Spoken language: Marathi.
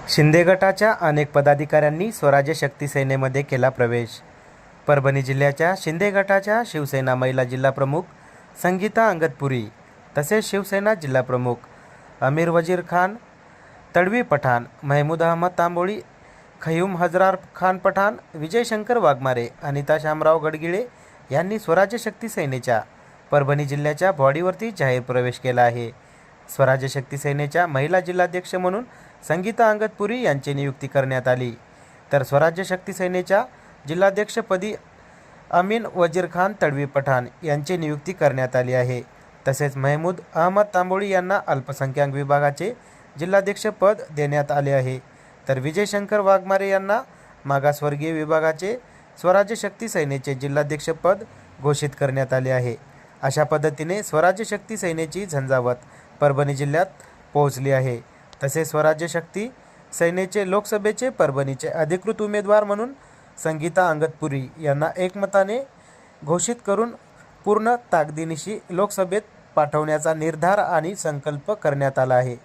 शिंदे गटाच्या अनेक पदाधिकाऱ्यांनी स्वराज्य शक्ती सेनेमध्ये केला प्रवेश। परभणी जिल्ह्याच्या शिंदे गटाच्या शिवसेना महिला जिल्हा प्रमुख संगीता अंगतपुरी तसेच शिवसेना जिल्हा प्रमुख अमीर वजीर खान तडवी पठाण, महमूद अहमद तांबोळी, खयूम हजरार खान पठाण, विजय शंकर वाघमारे, अनिता शामराव गडगिळे यांनी स्वराज्य शक्ती सेनेच्या परभणी जिल्ह्याच्या बॉडीवरती जाहीर प्रवेश केला आहे। स्वराज्य शक्ती सेनेच्या महिला जिल्हाध्यक्ष म्हणून संगीता अंगतपुरी यांची नियुक्ती करण्यात आली, तर स्वराज्य शक्ती सेनेच्या जिल्हाध्यक्षपदी अमीन वजीर खान तडवी पठाण यांची नियुक्ती करण्यात आली आहे। तसेच महमूद अहमद तांबोळी यांना अल्पसंख्याक विभागाचे जिल्हाध्यक्षपद देण्यात आले आहे, तर विजय शंकर वाघमारे यांना मागासवर्गीय विभागाचे स्वराज्य शक्ती सेनेचे जिल्हाध्यक्षपद घोषित करण्यात आले आहे। अशा पद्धतीने स्वराज्य शक्ती सेनेची झंझावत परभणी जिल्ह्यात पोहोचली आहे। तसेच स्वराज्य शक्ती सेनेचे लोकसभेचे परभणीचे अधिकृत उमेदवार म्हणून संगीता अंगतपुरी यांना एकमताने घोषित करून पूर्ण ताकदीनिशी लोकसभेत पाठवण्याचा निर्धार आणि संकल्प करण्यात आला आहे।